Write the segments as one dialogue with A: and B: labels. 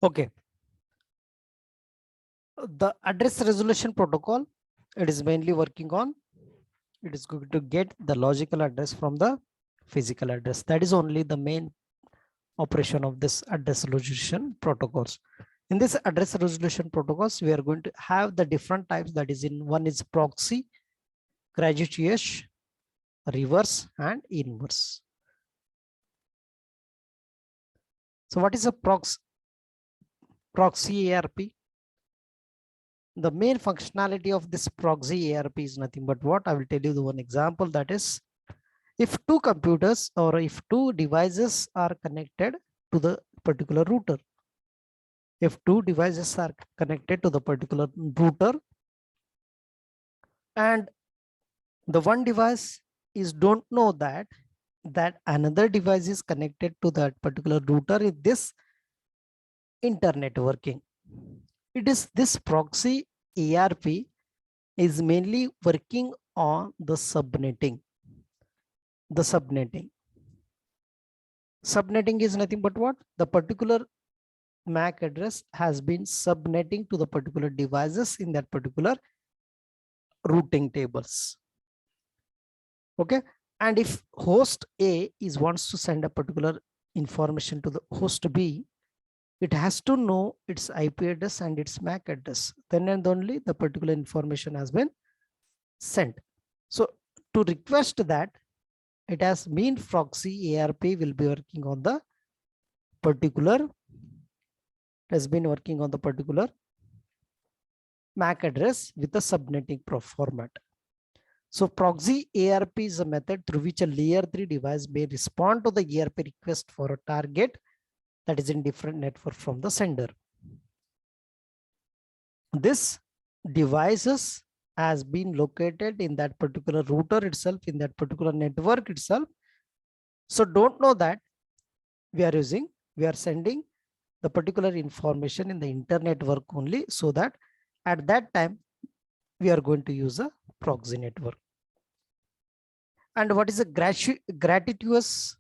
A: Okay, the address resolution protocol, it is mainly working on, it is going to get the logical address from the physical address. That is only the main operation of this address resolution protocols. In this address resolution protocols, we are going to have the different types. That is, in one is proxy, gratuitous, reverse, and inverse. So what is a proxy ARP? The main functionality of this proxy ARP is nothing but what I will tell you. The one example, that is, if two computers or if two devices are connected to the particular router, if two devices are connected to the particular router, and the one device is don't know that another device is connected to that particular router in this internet working. It is this proxy ARP is mainly working on the subnetting. The subnetting. Subnetting is nothing but what? The particular MAC address has been subnetting to the particular devices in that particular routing tables. Okay. And if host A is wants to send a particular information to the host B, it has to know its IP address and its MAC address. Then and only the particular information has been sent. So to request that, it has mean proxy ARP will be working on the particular, has been working on the particular MAC address with a subnetting format. So proxy ARP is a method through which a layer 3 device may respond to the ARP request for a target that is in different network from the sender. This devices has been located in that particular router itself, in that particular network itself. So don't know that we are sending the particular information in the internet network only, so that at that time we are going to use a proxy network. And what is a gratuitous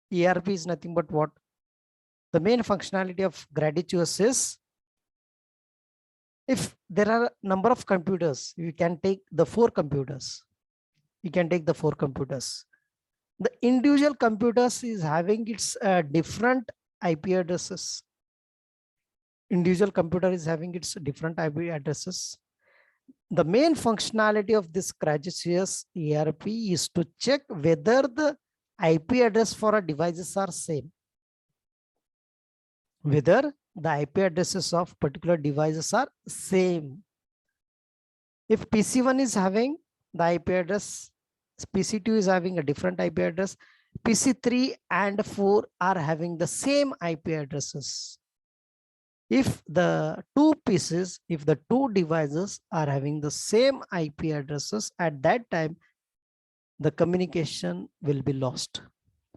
A: ARP is nothing but what? The main functionality of gratuitous is, if there are a number of computers, you can take the 4 computers. You can take the 4 computers. The individual computers is having its different IP addresses. Individual computer is having its different IP addresses. The main functionality of this gratuitous ARP is to check whether the IP address for a devices are same. Whether the IP addresses of particular devices are same. If PC1 is having the IP address, PC2 is having a different IP address, PC3 and 4 are having the same IP addresses. If the two pieces, if the two devices are having the same IP addresses, at that time, the communication will be lost.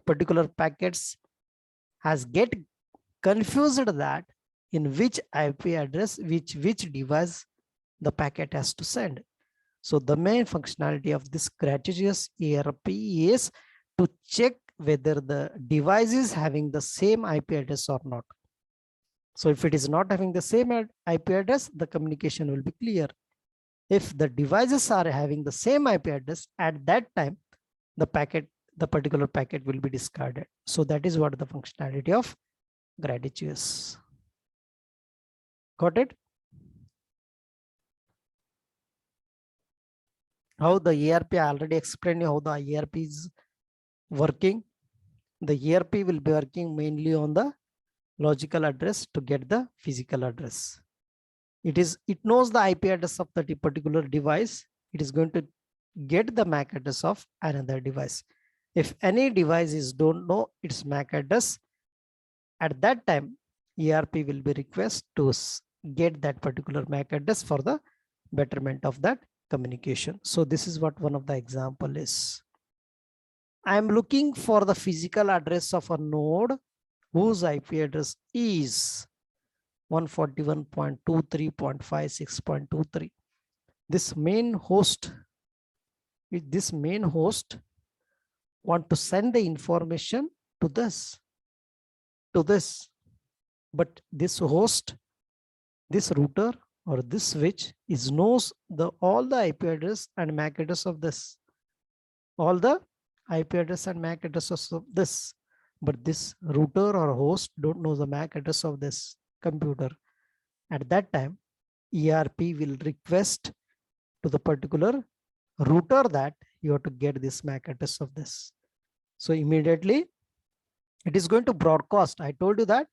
A: Particular packets has get confused that in which IP address, which device the packet has to send. So the main functionality of this gratuitous ARP is to check whether the device is having the same IP address or not. So if it is not having the same IP address, the communication will be clear. If the devices are having the same IP address, at that time, the particular packet will be discarded. So that is what the functionality of gratuitous. Got it? How the ARP, I already explained you how the ARP is working. The ARP will be working mainly on the logical address to get the physical address. It knows the IP address of the particular device. It is going to get the MAC address of another device. If any device is don't know its MAC address, at that time ARP will be request to get that particular MAC address for the betterment of that communication. So this is what one of the example is. I am looking for the physical address of a node whose IP address is 141.23.56.23. This main host want to send the information to this. But this host, this router or this switch is knows all the IP address and MAC address of this, all the IP address and MAC addresses of this. But this router or host don't know the MAC address of this computer. At that time, ERP will request to the particular router that you have to get this MAC address of this. So immediately it is going to broadcast. I told you that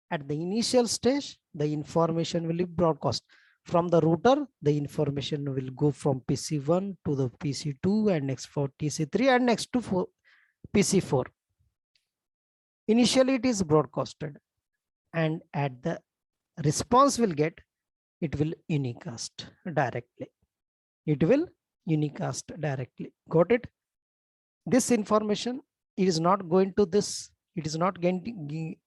A: at the initial stage, the information will be broadcast. From the router, the information will go from PC1 to the PC2 and next for PC3 and next to PC4. Initially, it is broadcasted, and at the response will get, it will unicast directly. It will unicast directly. Got it? This information is not going to this. It is not getting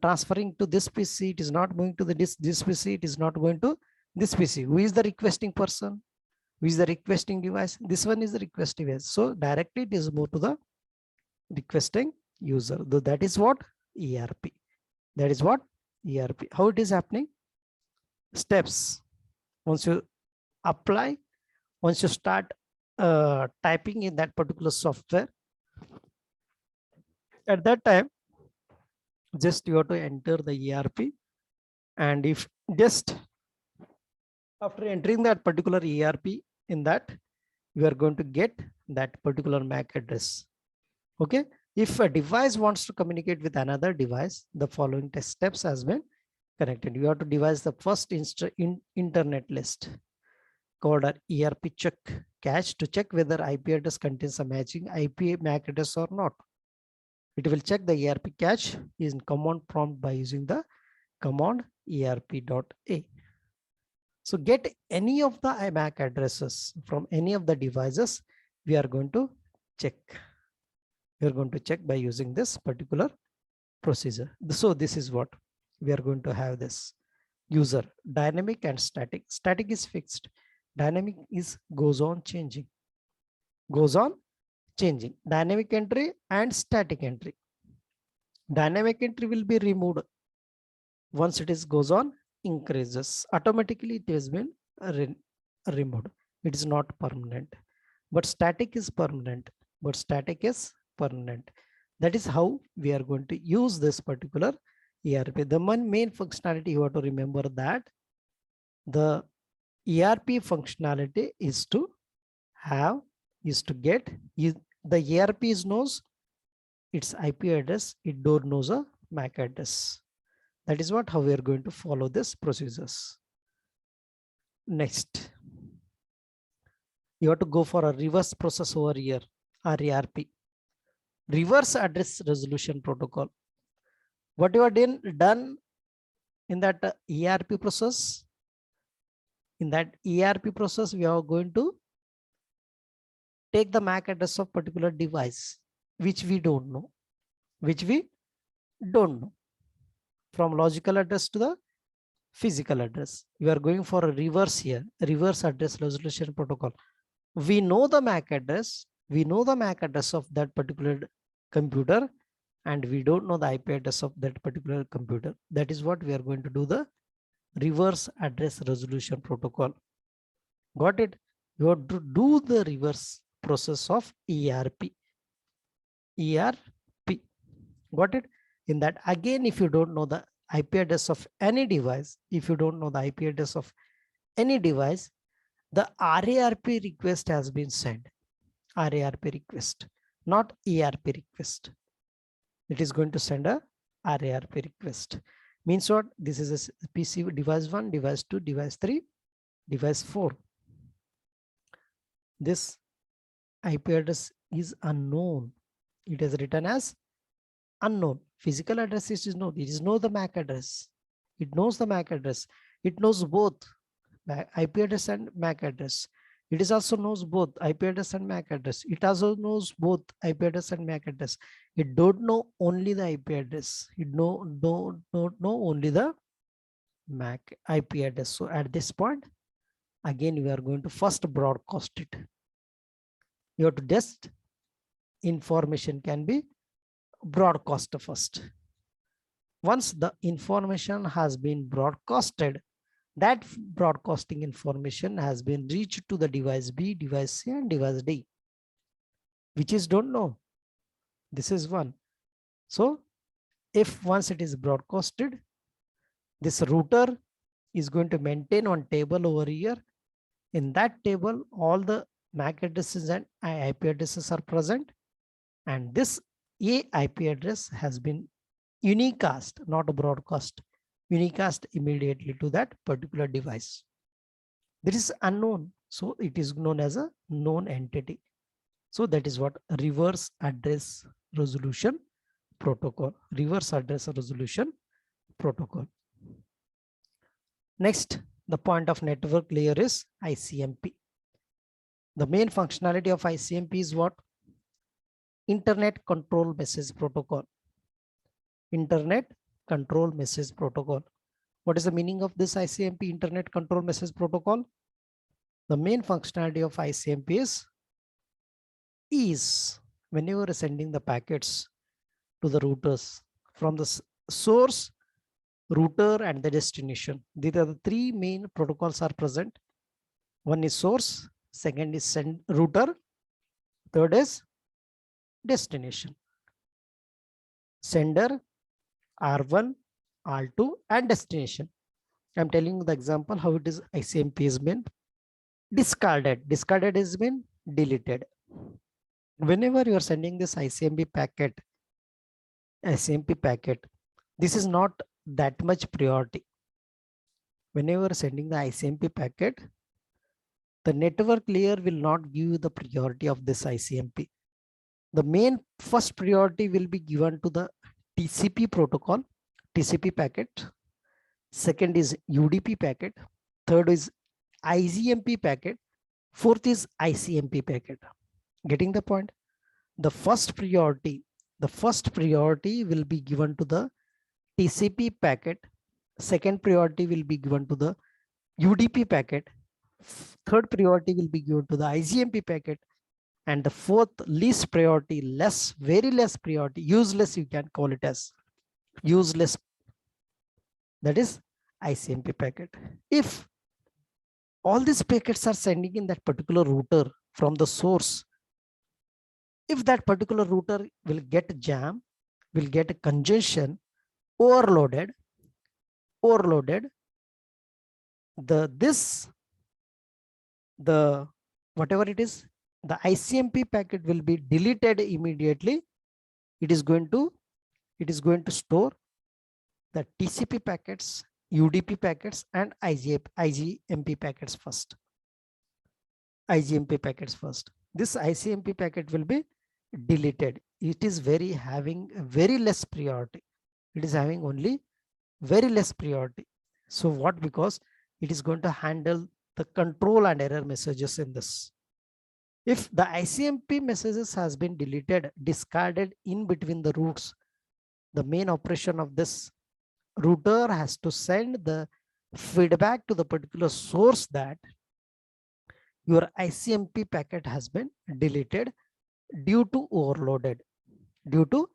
A: transferring to this PC. It is not going to this PC. It is not going to this PC. Who is the requesting person? Who is the requesting device? This one is the request device. So directly it is moved to the requesting user. That is what ERP. That is what ERP. How it is happening? Steps. Once you apply, once you start typing in that particular software, at that time, just you have to enter the ERP, and if just after entering that particular ERP, in that you are going to get that particular MAC address. Okay. If a device wants to communicate with another device, the following test steps has been connected. You have to devise the first internet list called an ERP check cache to check whether IP address contains a matching IP MAC address or not. It will check the ERP cache in command prompt by using the command erp.a. So get any of the MAC addresses from any of the devices, we are going to check. We are going to check by using this particular procedure. So this is what we are going to have: this user, dynamic and static. Static is fixed. Dynamic is goes on changing. Goes on changing. Dynamic entry and static entry. Dynamic entry will be removed once it is goes on increases. Automatically it has been removed. It is not permanent. But static is permanent. But static is permanent. That is how we are going to use this particular ERP. The one main functionality you have to remember that the ERP functionality is to have, is to get, the ERP knows its IP address, it don't knows a MAC address. That is what how we are going to follow this procedures. Next, you have to go for a reverse process over here, RARP, reverse address resolution protocol. What you are done in that ERP process? In that ERP process, we are going to take the MAC address of particular device, which we don't know, from logical address to the physical address. You are going for a reverse here, reverse address resolution protocol. We know the MAC address, we know the MAC address of that particular computer, and we don't know the IP address of that particular computer. That is what we are going to do, the reverse address resolution protocol. Got it? You have to do the reverse process of ERP. Got it? In that, again, if you don't know the IP address of any device, if you don't know the IP address of any device, the RARP request has been sent. RARP request, not ERP request. It is going to send a RARP request. Means what? This is a PC device 1, device 2, device 3, device 4. This IP address is unknown. It is written as unknown. Physical address is known. It is know the MAC address. It knows the MAC address. It knows both IP address and MAC address. It is also knows both IP address and MAC address. It also knows both IP address and MAC address. It don't know only the IP address. It don't know only the MAC IP address. So at this point, again, we are going to first broadcast it. You have to just information can be broadcast first. Once the information has been broadcasted, that broadcasting information has been reached to the device B, device C, and device D, which is don't know. This is one. So if once it is broadcasted, this router is going to maintain one table over here. In that table, all the MAC addresses and IP addresses are present. And this A IP address has been unicast, not broadcast, unicast immediately to that particular device. This is unknown. So it is known as a known entity. So that is what reverse address resolution protocol, reverse address resolution protocol. Next, the point of network layer is ICMP. The main functionality of ICMP is what? Internet Control Message Protocol. Internet Control Message Protocol. What is the meaning of this ICMP, Internet Control Message Protocol? The main functionality of ICMP is whenever you're sending the packets to the routers from the source, router, and the destination. These are the three main protocols are present. One is source, second is router, third is destination. Sender, R1, R2, and destination. I'm telling you the example how it is ICMP has been discarded. Discarded has been deleted. Whenever you are sending this ICMP packet, this is not that much priority. Whenever sending the ICMP packet, the network layer will not give you the priority of this ICMP. The main first priority will be given to the TCP protocol, TCP packet. Second is UDP packet. Third is IGMP packet. Fourth is ICMP packet. Getting the point? The first priority will be given to the TCP packet. Second priority will be given to the UDP packet. Third priority will be given to the IGMP packet. And the fourth least priority, very less priority, useless, you can call it as useless, that is ICMP packet. If all these packets are sending in that particular router from the source, if that particular router will get jam, will get congestion, overloaded, the whatever it is, the ICMP packet will be deleted immediately. It is going to store the TCP packets, UDP packets, and IGMP packets first. IGMP packets first. This ICMP packet will be deleted. It is having very less priority. It is having only very less priority. So what? Because it is going to handle the control and error messages in this. If the ICMP messages has been deleted, discarded in between the routes, the main operation of this router has to send the feedback to the particular source that your ICMP packet has been deleted due to overloaded. The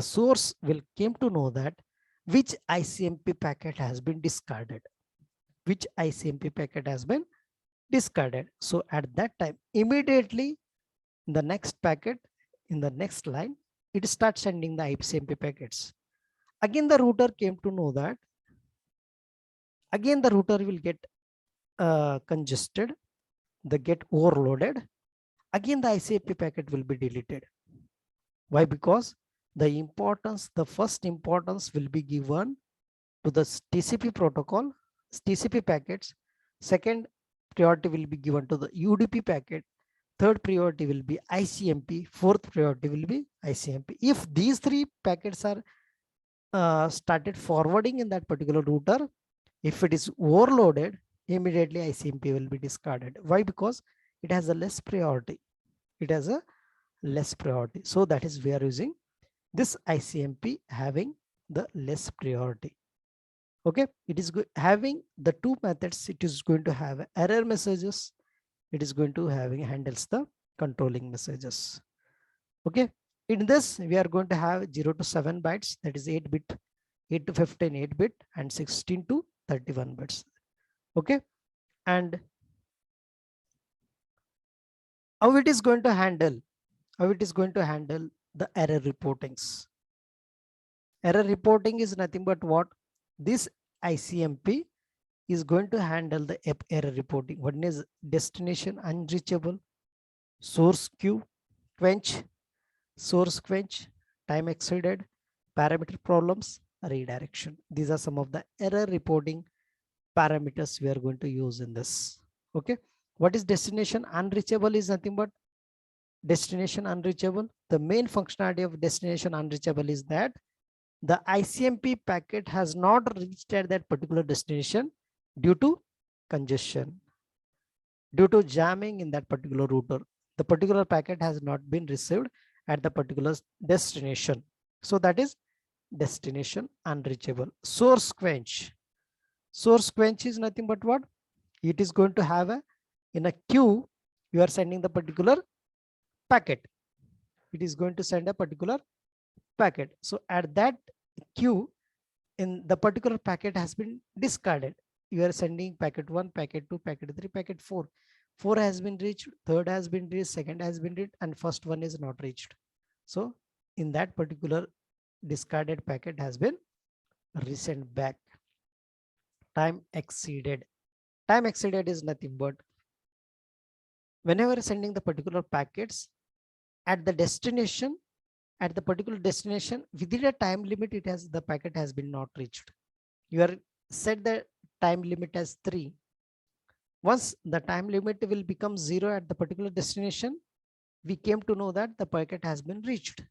A: source will came to know that which ICMP packet has been discarded. So at that time, immediately in the next packet, in the next line, it starts sending the ICMP packets. Again, the router came to know that. Again, the router will get congested, they get overloaded. Again, the ICMP packet will be deleted. Why? Because the first importance will be given to the TCP protocol, TCP packets. Second priority will be given to the UDP packet. Third priority will be ICMP. Fourth priority will be ICMP. If these three packets are started forwarding in that particular router, if it is overloaded, immediately ICMP will be discarded. Why? Because it has a less priority. So that is we are using this ICMP having the less priority. Okay, it is having the two methods. It is going to have error messages. It is going to handles the controlling messages. Okay, In this, we are going to have 0 to 7 bytes, that is 8 bit, 8 to 15, 8 bit, and 16 to 31 bits. Okay. And how it is going to handle, the error reportings. Error reporting is nothing but what? This ICMP is going to handle the error reporting. One is destination unreachable, source queue quench, time exceeded, parameter problems, redirection. These are some of the error reporting parameters we are going to use in this. Okay. What is destination unreachable is nothing but destination unreachable. The main functionality of destination unreachable is that the ICMP packet has not reached at that particular destination due to congestion, due to jamming in that particular router. The particular packet has not been received at the particular destination. So that is destination unreachable. Source quench. Source quench is nothing but what? It is going to have a, in a queue, you are sending the particular packet. It is going to send a particular packet. So at that queue, in the particular packet has been discarded. You are sending packet 1, packet 2, packet 3, packet 4. 4 has been reached, third has been reached, second has been reached, and first one is not reached. So in that particular discarded packet has been resent back. Time exceeded. Time exceeded is nothing but whenever sending the particular packets at the destination, at the particular destination within a time limit, it has, the packet has been not reached. You are set the time limit as 3. Once the time limit will become 0 at the particular destination, we came to know that the packet has been reached.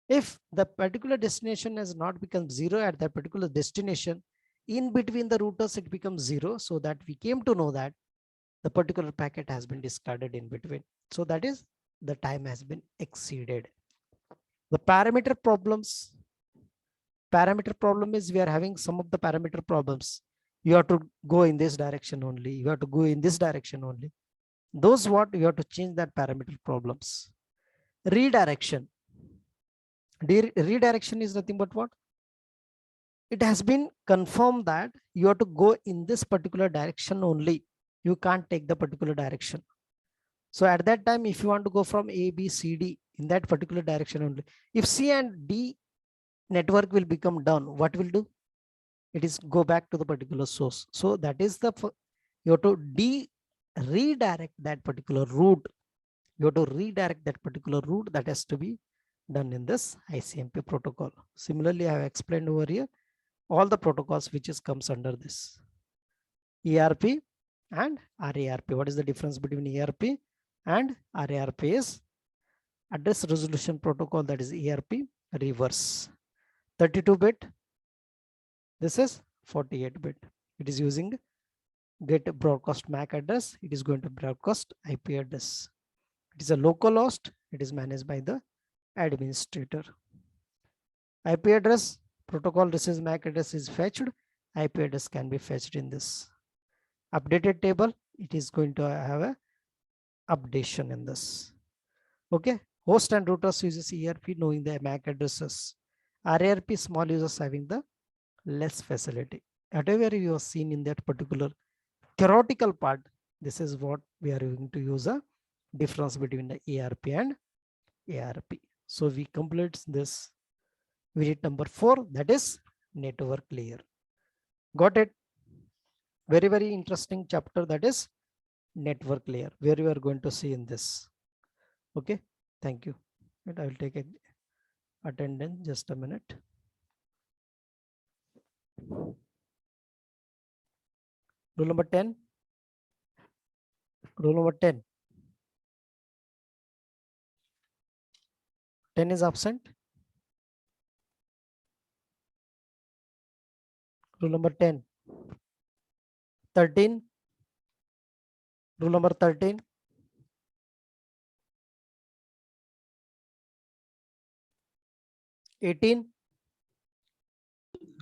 A: If the particular destination has not become 0 at that particular destination, in between the routers it becomes 0, so that we came to know that the particular packet has been discarded in between. So that is, the time has been exceeded. The parameter problems. Parameter problem is we are having some of the parameter problems. You have to go in this direction only. You have to go in this direction only. Those what you have to change that parameter problems. Redirection. Redirection is nothing but what? It has been confirmed that you have to go in this particular direction only. You can't take the particular direction. So at that time, if you want to go from A, B, C, D in that particular direction only, if C and D network will become down, what will do? It is go back to the particular source. So that is the, you have to redirect that particular route. You have to redirect that particular route. That has to be done in this ICMP protocol. Similarly, I have explained over here all the protocols which is comes under this ERP and RARP. What is the difference between ERP and RARP? Is address resolution protocol, that is ERP reverse. 32-bit. This is 48-bit. It is using get broadcast MAC address. It is going to broadcast IP address. It is a local host. It is managed by the administrator. IP address protocol receives MAC address is fetched. IP address can be fetched in this updated table. It is going to have a updation in this. Okay. Host and routers uses ERP knowing the MAC addresses. RARP small users having the less facility. Whatever you have seen in that particular theoretical part, this is what we are going to use a difference between the ERP and ARP. So we complete this unit number 4, that is network layer. Got it? Very, very interesting chapter, that is network layer, where you are going to see in this. Okay, thank you. And I will take a attendance just a minute. Rule number 10. Rule number 10. 10 is absent. Rule number 10. 13. Rule number 13. 18.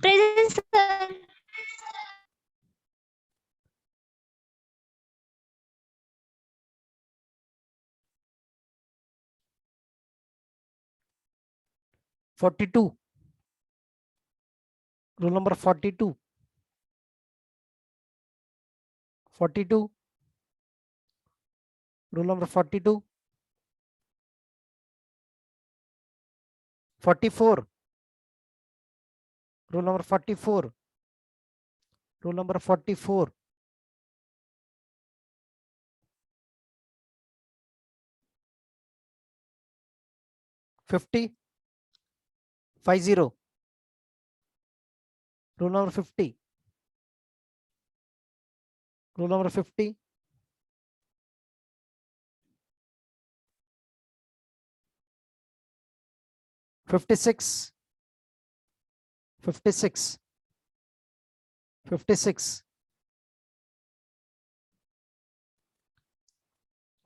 B: Present, sir.
A: 42. Rule number 42. 42. Rule number 42. 44. Rule number 44. Rule number 44. 50. 50. Rule number 50. Rule number 50. 56. 56. 56.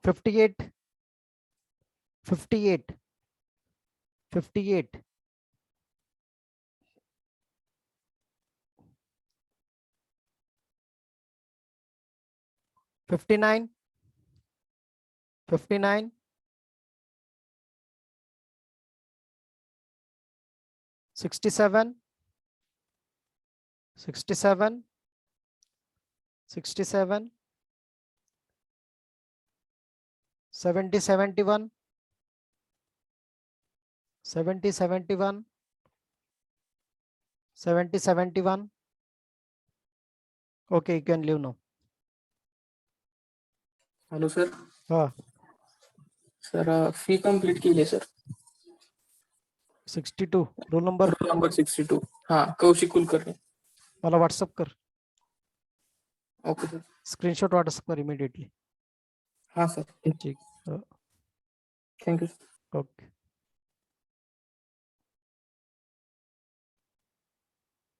A: 58. 58. 58. 59. 59. 67. 67. 67. 70. 71. 70. 71. 70. 71. Okay, you can leave now.
B: Hello sir.
A: हाँ.
B: Sir फी complete केली sir.
A: 62. Roll number.
B: Roll number 62. हाँ, कौशिक कुलकर्णी.
A: मला WhatsApp कर.
B: Okay sir.
A: Screenshot WhatsApp कर immediately.
B: हाँ sir.
A: ठीक.
B: Thank you.
A: Okay.